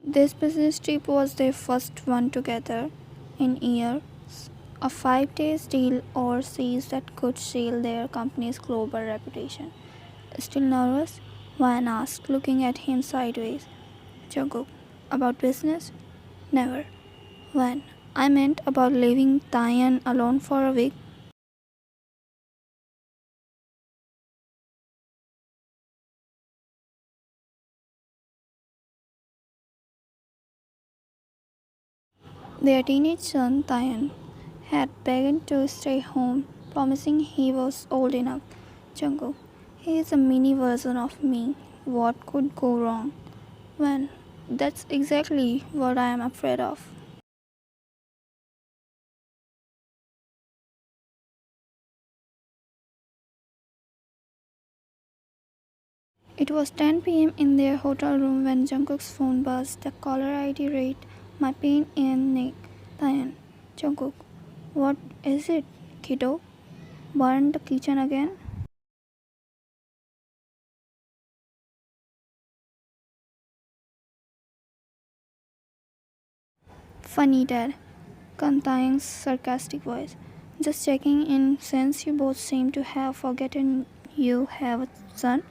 This business trip was their first one together in years, a 5 day deal overseas that could seal their company's global reputation. Still nervous? Van asked, looking at him sideways. Jungkook, about business? Never. Van, I meant about leaving Taeyeon alone for a week. Their teenage son, Taeyeon, had begged to stay home, promising he was old enough. Jungkook, he is a mini version of me. What could go wrong? When that's exactly what I am afraid of. It was 10 p.m. in their hotel room when Jungkook's phone buzzed. The caller ID read, "My pain in neck, Taeyeon." Jungkook, what is it, kiddo? Burn the kitchen again? Funny, Dad. Taeyeon's sarcastic voice. Just checking in since you both seem to have forgotten you have a son.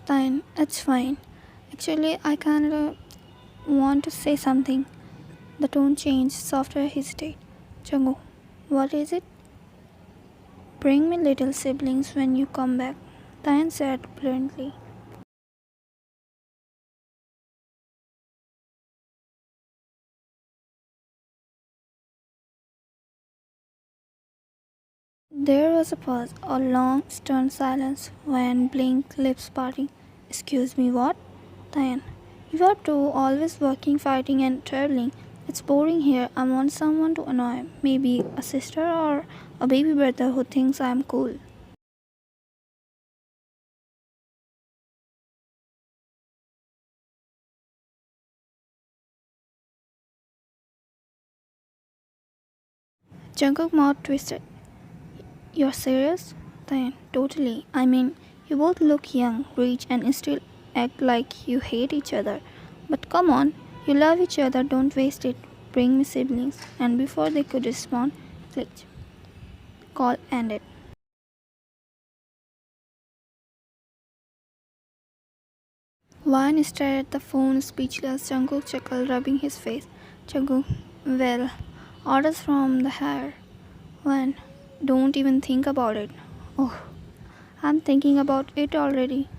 Taeyeon, it's fine. Actually, I kinda want to say something. The tone changed, softer, hesitate. Jungkook, what is it? Bring me little siblings when you come back, Taeyeon said bluntly. There was a pause, a long, stern silence when blinked, lips parting. Excuse me, what? Taeyeon, you are two always working, fighting, and traveling. It's boring here. I want someone to annoy. Maybe a sister or a baby brother who thinks I'm cool. Jungkook mouth twisted. You're serious? Taeyeon, totally. I mean, you both look young, rich, and still act like you hate each other. But come on, you love each other, don't waste it. Bring me siblings. And before they could respond, clicked. Call ended. Wan stared at the phone, speechless. Jungkook chuckled, rubbing his face. Jungkook, well, orders from the higher. Wan, don't even think about it. Oh, I'm thinking about it already.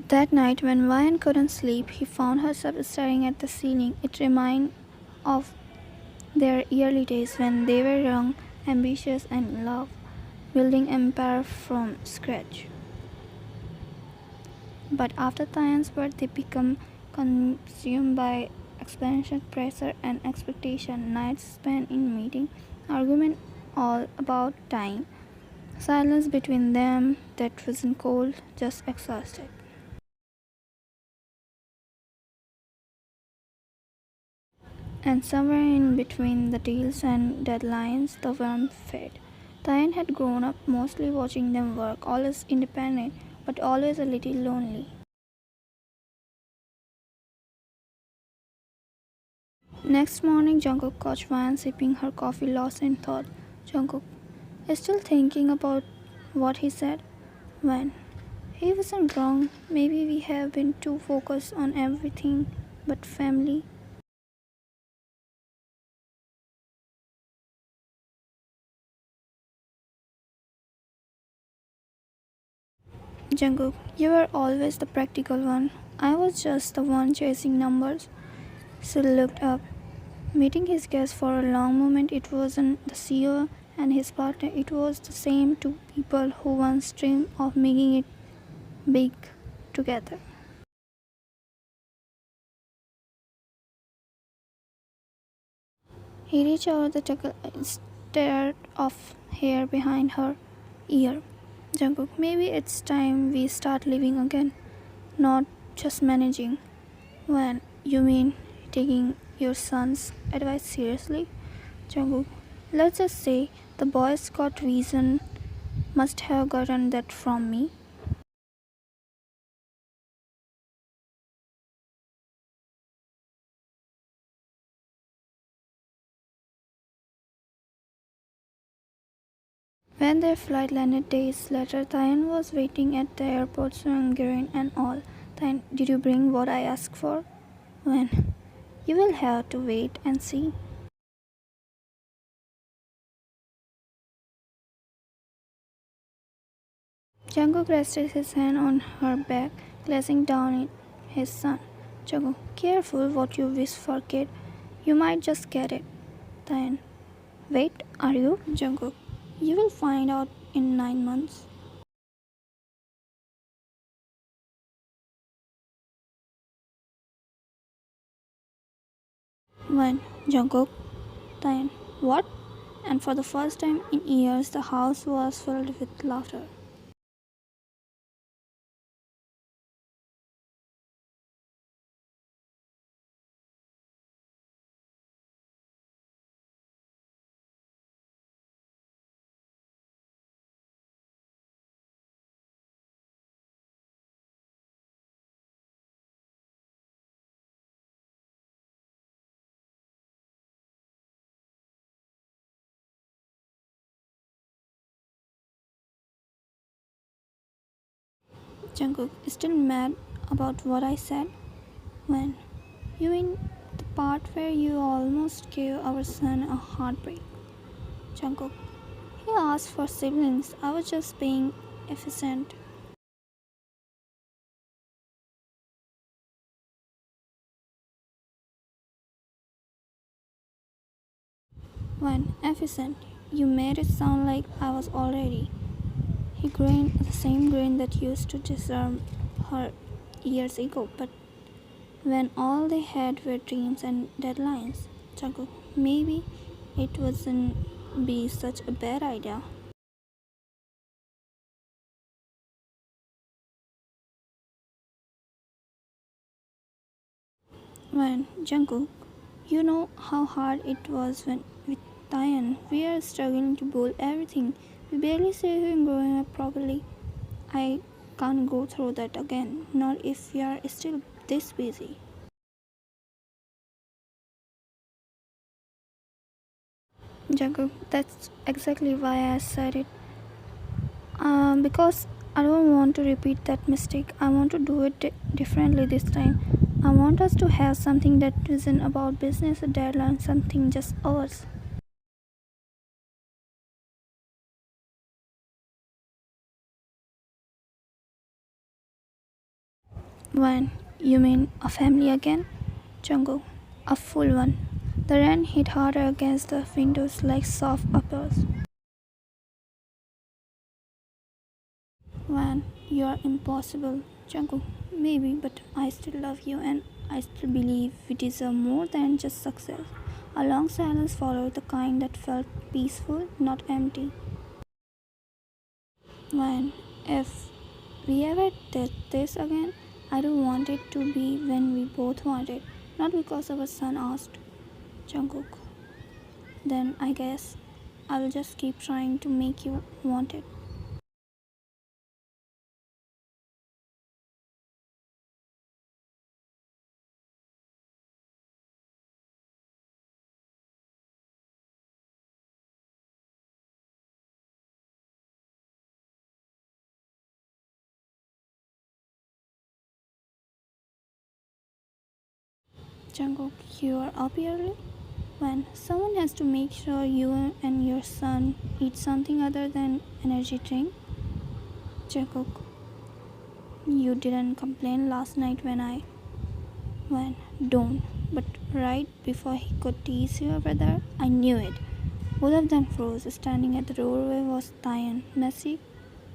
That night, when Ryan couldn't sleep, he found herself staring at the ceiling. It reminded of their early days when they were young, ambitious, and in love, building empire from scratch. But after Tyan's birth, they become consumed by expansion, pressure, and expectation. Nights spent in meeting, argument all about time, silence between them that wasn't cold, just exhausted. And somewhere in between the deals and deadlines, the warmth faded. Diane had grown up mostly watching them work, always independent, but always a little lonely. Next morning, Jungkook caught Van sipping her coffee, lost in thought. Jungkook, still thinking about what he said? Van, he wasn't wrong. Maybe we have been too focused on everything but family. Jungkook, you were always the practical one. I was just the one chasing numbers. Sil looked up, meeting his guest for a long moment. It wasn't the CEO and his partner, it was the same two people who once dreamed of making it big together. He reached over the table, stared off hair behind her ear. Jungkook, maybe it's time we start living again, not just managing. When you mean taking your son's advice seriously? Jungkook, let's just say the Boy Scout reason must have gotten that from me. When their flight landed days later, Tayan was waiting at the airport, Swangering and all. Tayan, did you bring what I asked for? When? You will have to wait and see. Jungkook rested his hand on her back, glancing down at his son. Jungkook, careful what you wish for, kid. You might just get it. Tayan, wait, are you? Jungkook, you will find out in 9 months. When? Jungkook, Tayan, what? And for the first time in years, the house was filled with laughter. Jungkook, still mad about what I said? When? You mean the part where you almost gave our son a heartbreak? Jungkook, he asked for siblings. I was just being efficient. When? Efficient. You made it sound like I was already. He grinned the same grin that used to disarm her years ago, but when all they had were dreams and deadlines. Jungkook, maybe it wasn't be such a bad idea. When Jungkook, you know how hard it was when with Taeyeon. We are struggling to bowl everything. We barely see him growing up properly. I can't go through that again. Not if we are still this busy. Jungkook, that's exactly why I said it. Because I don't want to repeat that mistake. I want to do it differently this time. I want us to have something that isn't about business or deadline, something just ours. When? You mean a family again? Jungkook, a full one. The rain hit harder against the windows like soft uppers. When? You're impossible. Jungkook, maybe, but I still love you and I still believe we deserve more than just success. A long silence followed, the kind that felt peaceful, not empty. When? If we ever did this again, I don't want it to be when we both want it, not because our son asked. Jungkook, then I guess I'll just keep trying to make you want it. Jungkook, you are up early? When someone has to make sure you and your son eat something other than energy drink. Jungkook, you didn't complain last night when I when don't. But right before he could tease your brother, I knew it. Both of them froze. Standing at the doorway was Taeyeon, messy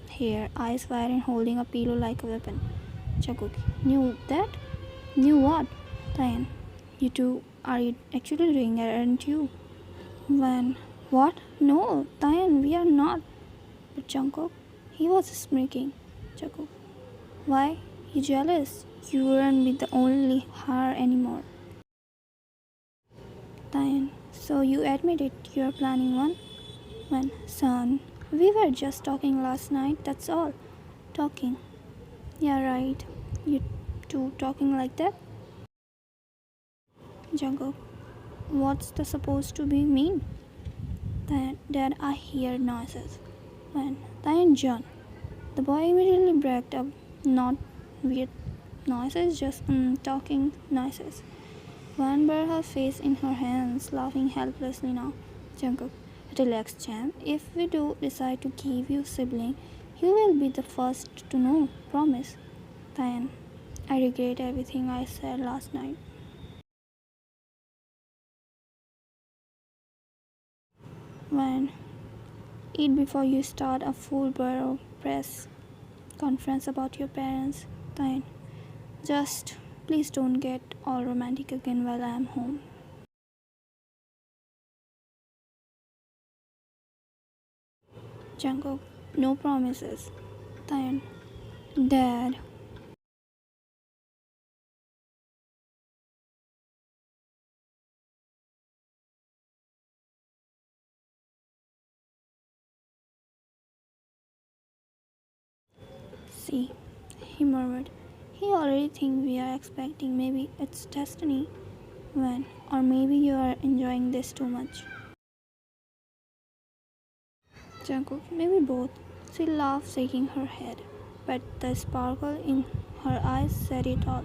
hair, eyes wide and holding a pillow like a weapon. Jungkook, knew that? Knew what? Taeyeon, you two are you actually doing it, aren't you? When? What? No, Taeyeon, we are not. But Jungkook, He was smirking. Jungkook, why? You jealous? You wouldn't be the only her anymore. Taeyeon, so you admit it, you're planning one? When, son, we were just talking last night, that's all. Talking. Yeah, right. You two talking like that? Jungkook, what's the supposed to be mean? Dad, I hear noises. When, Taeyeon John. The boy immediately bragged up, not weird noises, just talking noises. Van buried her face in her hands, laughing helplessly now. Jungkook, relax, champ. If we do decide to give you sibling, you will be the first to know. Promise. Taeyeon, I regret everything I said last night. Van, eat before you start a full borough press conference about your parents. Taeyeon, just please don't get all romantic again while I am home. Jungkook, no promises. Taeyeon, Dad. See, he murmured. He already thinks we are expecting. Maybe it's destiny. When? Or maybe you are enjoying this too much. Jungkook, maybe both. She laughed, shaking her head. But the sparkle in her eyes said it all.